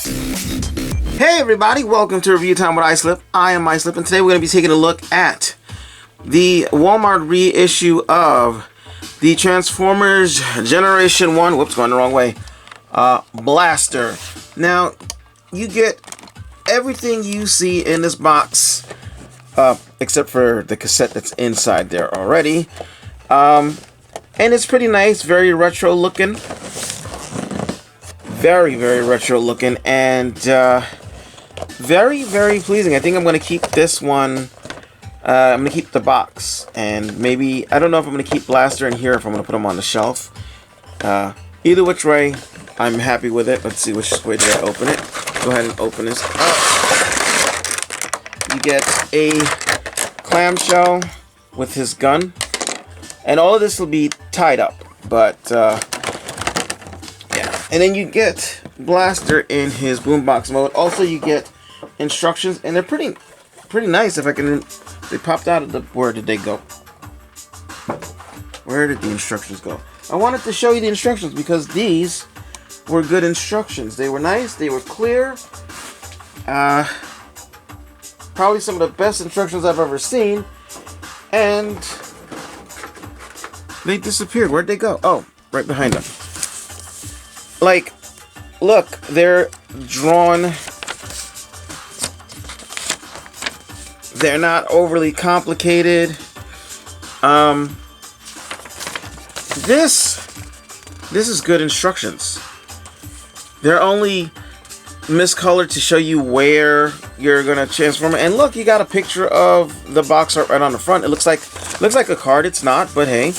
Hey everybody, welcome to Review Time with iSlip. I am iSlip, and today we're going to be taking a look at the Walmart reissue of the Transformers Generation 1, whoops, going the wrong way, Blaster. Now, you get everything you see in this box, except for the cassette that's inside there already. And it's pretty nice, very retro looking. Very, very retro looking, and very, very pleasing. I think I'm going to keep this one. I'm going to keep the box, and maybe, I don't know if I'm going to keep Blaster in here, if I'm going to put them on the shelf. Either which way, I'm happy with it. Let's see which way did I open it. Go ahead and open this up. You get a clamshell with his gun, and all of this will be tied up, but and then you get Blaster in his boombox mode. Also, you get instructions, and they're pretty nice. If I can, they popped out of the. Where did they go? Where did the instructions go? I wanted to show you the instructions because these were good instructions. They were nice. They were clear. Probably some of the best instructions I've ever seen. And they disappeared. Where'd they go? Oh, right behind them. Like, look, they're drawn. They're not overly complicated. This is good instructions. They're only miscolored to show you where you're gonna transform it. And look, you got a picture of the box art right on the front. It looks like a card. It's not, but hey.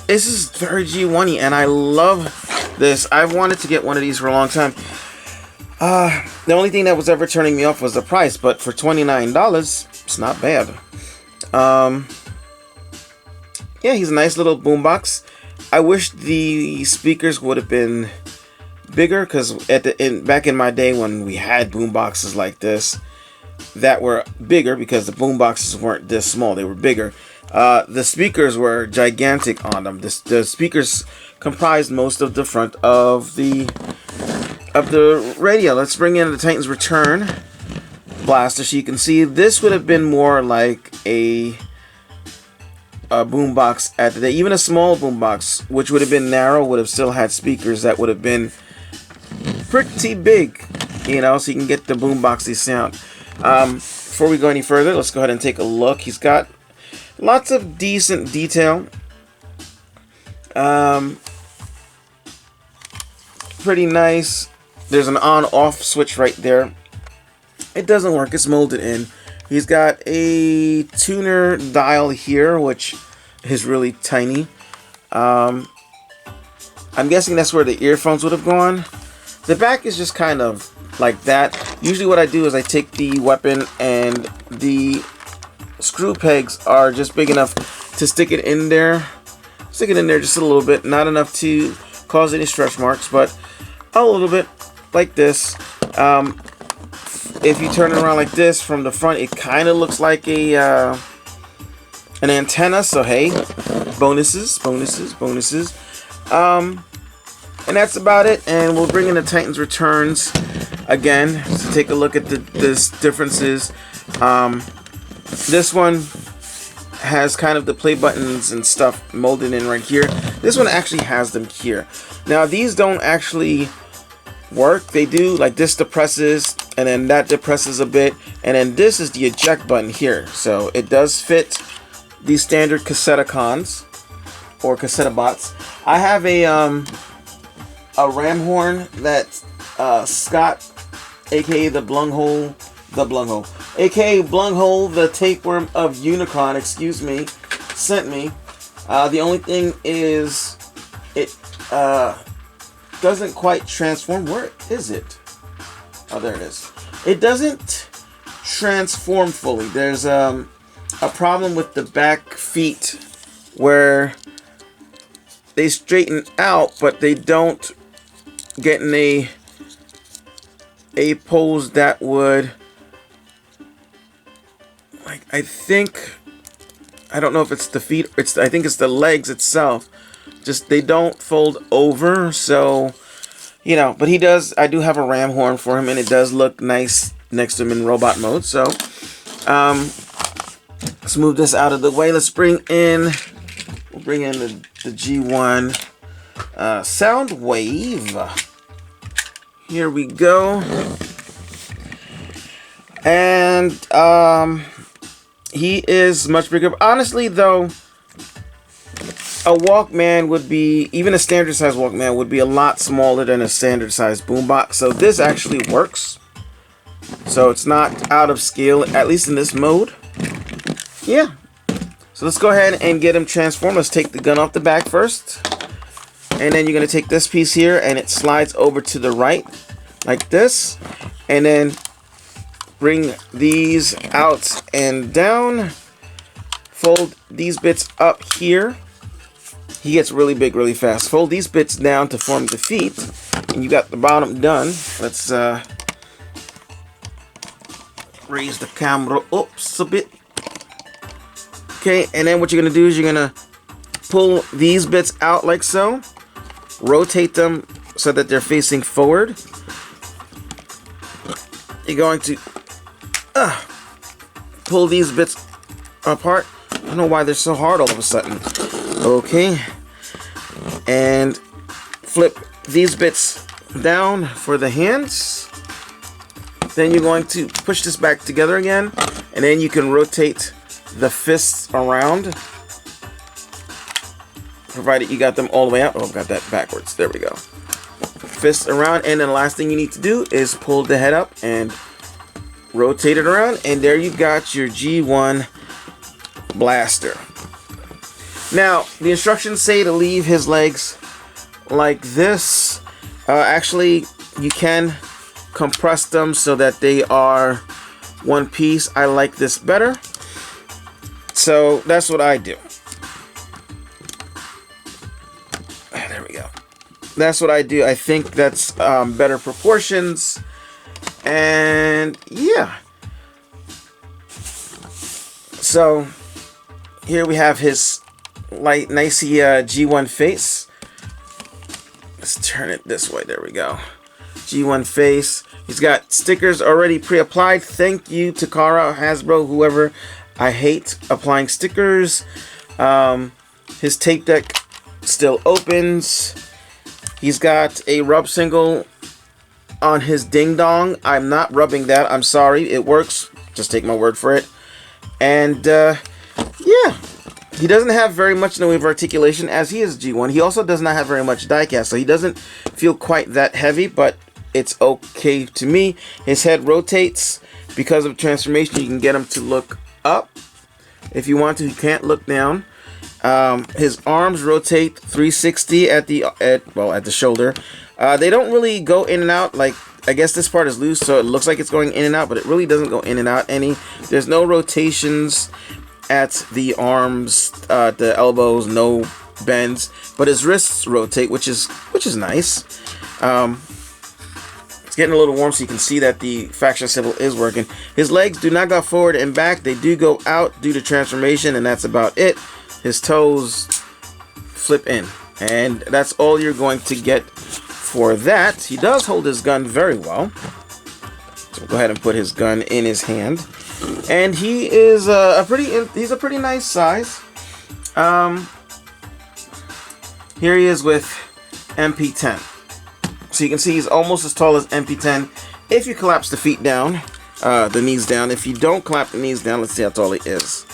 This is very G1-y, and I love this. I've wanted to get one of these for a long time. The only thing that was ever turning me off was the price, but for $29, it's not bad. Yeah, he's a nice little boombox. I wish the speakers would have been bigger, because back in my day when we had boomboxes like this that were bigger, because the boomboxes weren't this small, they were bigger. The speakers were gigantic on them. The speakers comprised most of the front of the radio. Let's bring in the Titans Return Blaster so you can see. This would have been more like a boombox at the day. Even a small boombox, which would have been narrow, would have still had speakers that would have been pretty big, you know, so you can get the boomboxy sound. Before we go any further, let's go ahead and take a look. He's got lots of decent detail. Pretty nice. There's an on-off switch right there. It doesn't work. It's molded in. He's got a tuner dial here, which is really tiny. I'm guessing that's where the earphones would have gone. The back is just kind of like that. Usually what I do is I take the weapon, and the screw pegs are just big enough to stick it in there. Stick it in there just a little bit. Not enough to cause any stretch marks, but a little bit like this. If you turn it around like this from the front, it kind of looks like an antenna. So hey, bonuses. And that's about it. And we'll bring in the Titans Returns again to take a look at the differences. This one has kind of the play buttons and stuff molded in right here. This one actually has them here. Now these don't actually work. They do, like this depresses, and then that depresses a bit, and then this is the eject button here. So it does fit the standard Cassetticons or Cassettibots. I have a ram horn that Scott, aka the Blunghole, aka Blunghole, the tapeworm of Unicron, excuse me, sent me. The only thing is it doesn't quite transform. Where is it? Oh, there it is. It doesn't transform fully. There's a problem with the back feet where they straighten out, but they don't get in a pose that would, like, I don't know if it's the feet, I think it's the legs itself. Just, they don't fold over, so You know, but he does, I do have a ram horn for him, and it does look nice next to him in robot mode. So, let's move this out of the way. Let's bring in, we'll bring in the G1 sound wave. Here we go. And, he is much bigger. Honestly, though, a Walkman would be, even a standard size Walkman would be a lot smaller than a standard size boombox. So this actually works. So it's not out of scale, at least in this mode. Yeah. So let's go ahead and get him transformed. Let's take the gun off the back first. And then you're going to take this piece here and it slides over to the right like this. And then bring these out and down. Fold these bits up here. He gets really big really fast. Fold these bits down to form the feet, and you got the bottom done. Let's raise the camera up a bit. Okay, and then what you're gonna do is you're gonna pull these bits out like so, rotate them so that they're facing forward. You're going to pull these bits apart. I don't know why they're so hard all of a sudden. Okay, and flip these bits down for the hands. Then you're going to push this back together again, and then you can rotate the fists around, provided you got them all the way out. Oh, I've got that backwards. There we go. Fists around, and then the last thing you need to do is pull the head up and rotate it around, and there you got your G1 blaster. Now, the instructions say to leave his legs like this. Actually, you can compress them so that they are one piece. I like this better. So, that's what I do. There we go. That's what I do. I think that's better proportions. And, yeah. So, here we have his nicey G1 face. Let's turn it this way. There we go. G1 face. He's got stickers already pre-applied. Thank you, Takara, Hasbro, whoever. I hate applying stickers. His tape deck still opens. He's got a rub single on his ding dong. I'm not rubbing that. I'm sorry. It works. Just take my word for it. And yeah. He doesn't have very much in the way of articulation, as he is G1. He also does not have very much diecast, so he doesn't feel quite that heavy, but it's okay to me. His head rotates. Because of transformation, you can get him to look up. If you want to, he can't look down. His arms rotate 360 at the shoulder. They don't really go in and out. Like, I guess this part is loose, so it looks like it's going in and out, but it really doesn't go in and out any. There's no rotations at the arms, the elbows, no bends, but his wrists rotate, which is nice. It's getting a little warm, so you can see that the faction symbol is working. His legs do not go forward and back; they do go out due to transformation, and that's about it. His toes flip in, and that's all you're going to get for that. He does hold his gun very well, so we'll go ahead and put his gun in his hand. And he is he's a pretty nice size. Here he is with MP10. So you can see he's almost as tall as MP10 if you collapse the feet down, the knees down. If you don't collapse the knees down, let's see how tall he is.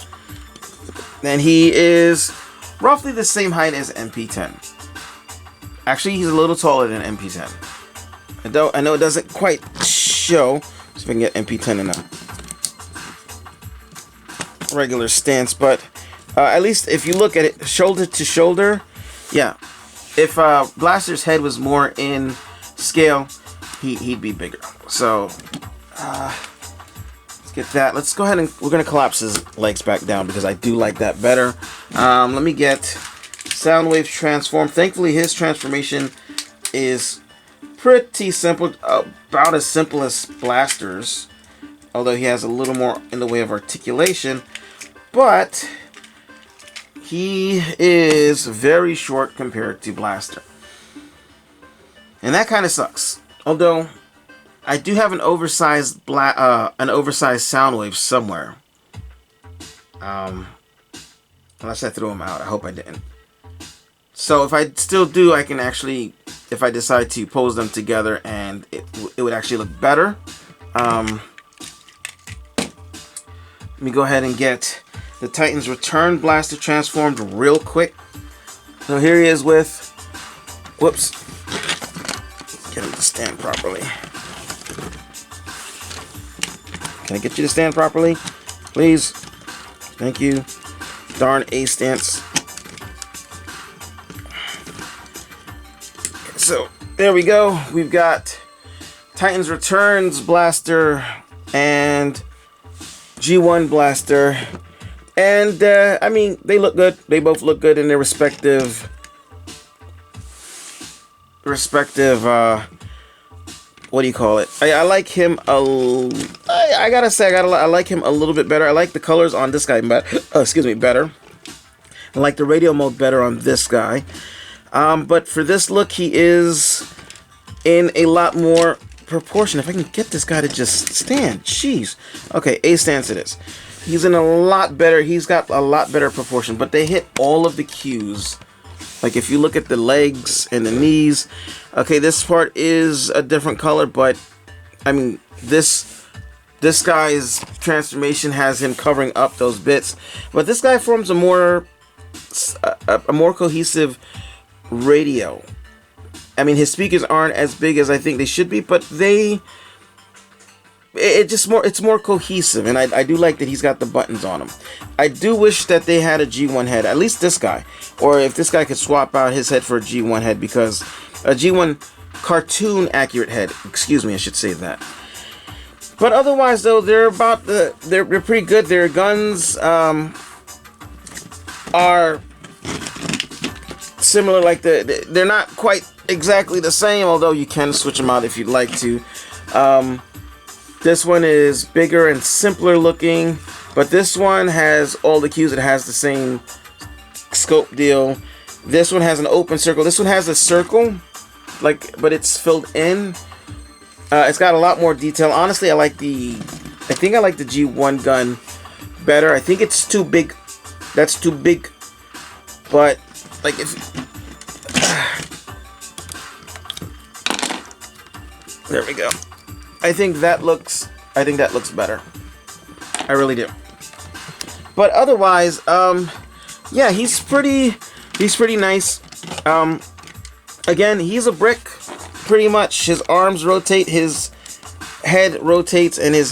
And he is roughly the same height as MP10. Actually, he's a little taller than MP10. I know it doesn't quite show. Let's see if I can get MP10 in a regular stance, but at least if you look at it shoulder to shoulder, yeah, if Blaster's head was more in scale, he'd be bigger. So let's get that. Let's go ahead and we're gonna collapse his legs back down because I do like that better. Let me get Soundwave transform. Thankfully his transformation is pretty simple, about as simple as Blaster's, although he has a little more in the way of articulation. But he is very short compared to Blaster. and that kind of sucks. Although I do have an oversized sound wave somewhere. Unless I threw them out. I hope I didn't. So if I still do, I can actually, if I decide to pose them together, and it would actually look better. Let me go ahead and get the Titans Return blaster transformed real quick. So here he is with, whoops, get him to stand properly. Can I get you to stand properly? Please. Thank you. Darn A stance. So there we go. We've got Titans Returns blaster and G1 blaster, and I mean, they look good. They both look good in their respective what do you call it? I like him I gotta say I like him a little bit better. I like the colors on this guy better. I like the radio mode better on this guy. But for this look, he is in a lot more proportion. If I can get this guy to just stand, jeez. Okay, A stance it is. He's in a lot better. He's got a lot better proportion, but they hit all of the cues. Like if you look at the legs and the knees, okay, this part is a different color, but I mean, this guy's transformation has him covering up those bits, but this guy forms a more cohesive radio. I mean, his speakers aren't as big as I think they should be, but it's more cohesive, and I do like that he's got the buttons on him. I do wish that they had a G1 head, at least this guy, or if this guy could swap out his head for a G1 head, because a G1 cartoon accurate head, excuse me, I should say that. But otherwise, though, they're pretty good. Their guns are similar, like they're not quite exactly the same, although you can switch them out if you'd like to. This one is bigger and simpler looking, but this one has all the cues. It has the same scope deal. This one has an open circle. This one has a circle, but it's filled in. It's got a lot more detail. Honestly, I think I like the G1 gun better. I think it's too big. That's too big. But like there we go. I think that looks better. I really do. But otherwise, yeah, he's pretty nice. Again, he's a brick, pretty much. His arms rotate, his head rotates, and his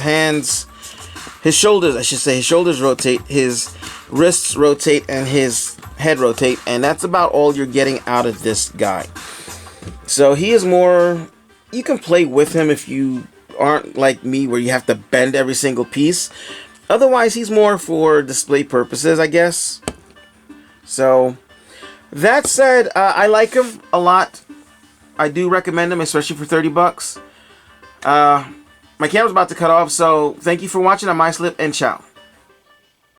shoulders, I should say, his shoulders rotate, his wrists rotate, and his head rotate, and that's about all you're getting out of this guy. So he is more, you can play with him if you aren't like me where you have to bend every single piece. Otherwise, he's more for display purposes, I guess. So that said, I like him a lot. I do recommend him, especially for 30 bucks. My camera's about to cut off, so thank you for watching on My Slip, and ciao.